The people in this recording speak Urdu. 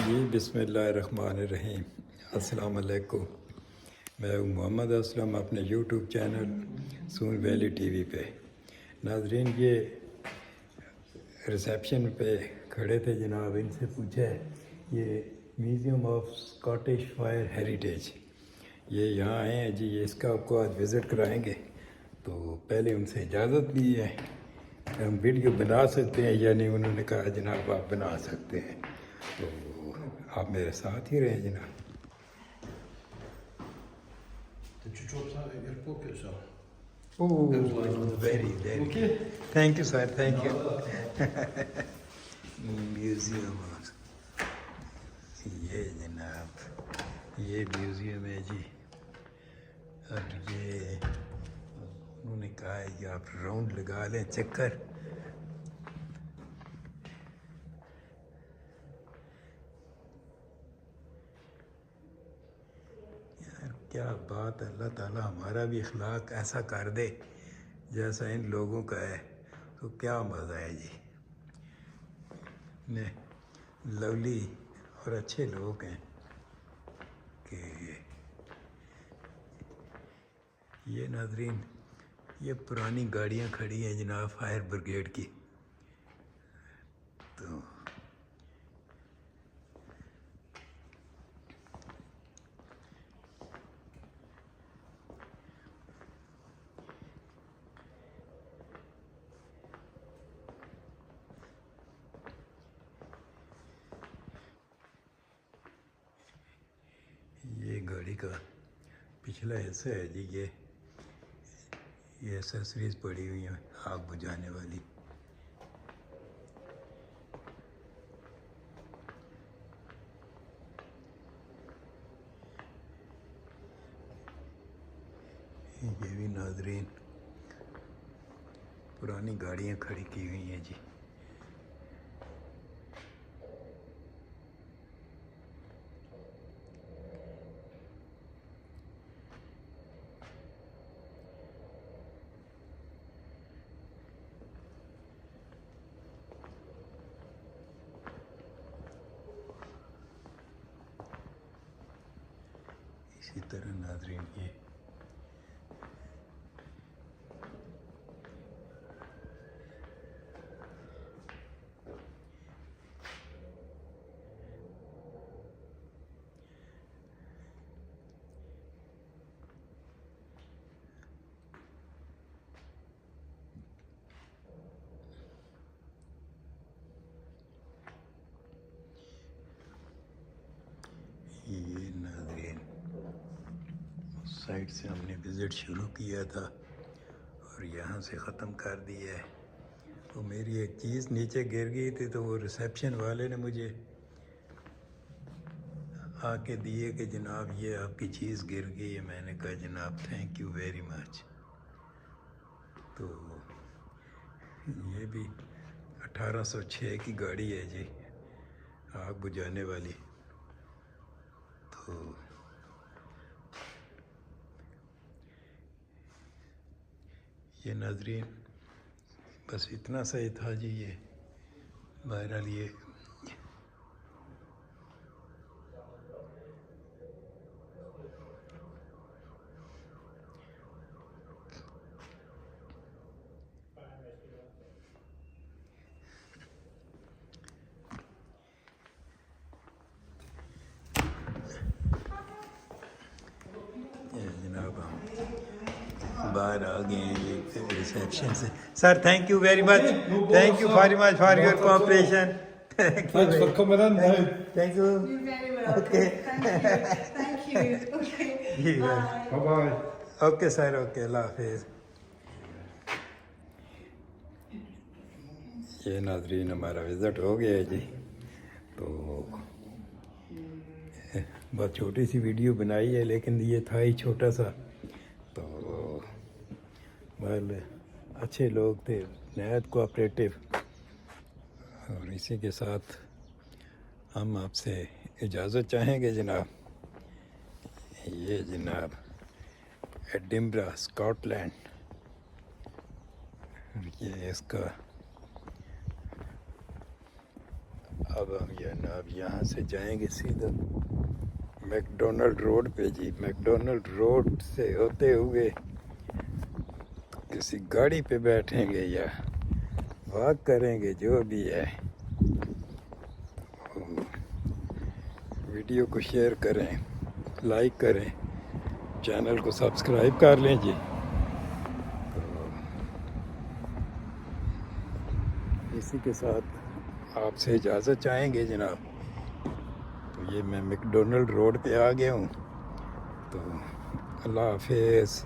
جی بسم اللہ الرحمن الرحیم. السلام علیکم. میں ہوں محمد اسلم اپنے یوٹیوب چینل سون ویلی ٹی وی پہ. ناظرین یہ ریسیپشن پہ کھڑے تھے جناب، ان سے پوچھا ہے یہ museum of Scottish fire heritage یہ یہاں آئے ہیں جی، اس کا آپ کو آج وزٹ کرائیں گے. تو پہلے ان سے اجازت بھی ہے ہم ویڈیو بنا سکتے ہیں یا نہیں. انہوں نے کہا جناب آپ بنا سکتے ہیں، تو آپ میرے ساتھ ہی رہیں جناب. Did you drop that in your pocket, sir? Oh, very, very Okay. good. Thank you, sir. Thank you. Museum یہ جناب، یہ میوزیم ہے جی. اور یہ انہوں نے کہا ہے کہ آپ راؤنڈ لگا لیں چکر. یار کیا بات، اللہ تعالیٰ ہمارا بھی اخلاق ایسا کر دے جیسا ان لوگوں کا ہے تو کیا مزہ ہے جی. نے لولی اور اچھے لوگ ہیں کہ یہ ناظرین یہ پرانی گاڑیاں کھڑی ہیں جناب فائر بریگیڈ کی. تو یہ گاڑی کا پچھلا حصہ ہے جی. یہ ایسیسریز پڑی ہوئی ہیں آگ بجھانے والی. یہ بھی ناظرین پرانی گاڑیاں کھڑی کی ہوئی ہیں جی. اسی طرح ناظرین یہ ناظرین اس سائٹ سے ہم نے وزٹ شروع کیا تھا اور یہاں سے ختم کر دیا ہے. تو میری ایک چیز نیچے گر گئی تھی تو وہ ریسیپشن والے نے مجھے آ کے دیے کہ جناب یہ آپ کی چیز گر گئی ہے. میں نے کہا جناب تھینک یو ویری مچ. تو یہ بھی 1806 کی گاڑی ہے جی، آگ بجھانے والی. تو یہ ناظرین بس اتنا سا ہی تھا جی. یہ بہرحال یہ جناب ہم باہر آ گئے ہیں جی ریسیپشن سے. Sir thank you very much. Thank you very much for your cooperation. Thanks for coming in. Thank you. You're very welcome. Okay. Thank you. Okay. جی Bye bye. Okay sir, okay, اللہ حافظ. یہ ناظرین ہمارا وزٹ ہو گیا ہے جی. تو بہت چھوٹی سی ویڈیو بنائی ہے لیکن یہ تھا ہی چھوٹا سا. تو بہرحال اچھے لوگ تھے، نہایت کوآپریٹو. اور اسی کے ساتھ ہم آپ سے اجازت چاہیں گے جناب. یہ جناب ایڈنبرا اسکاٹ لینڈ، یہ اس کا اب ہم جناب یہاں سے جائیں گے سیدھا میکڈونلڈ روڈ پہ جی. میکڈونلڈ روڈ سے ہوتے ہوئے کسی گاڑی پہ بیٹھیں گے یا واک کریں گے، جو بھی ہے. ویڈیو کو شیئر کریں، لائک کریں، چینل کو سبسکرائب کر لیں جی. اسی کے ساتھ آپ سے اجازت چاہیں گے جناب. تو یہ میں میکڈونلڈ روڈ پہ آ گیا ہوں، تو اللہ حافظ.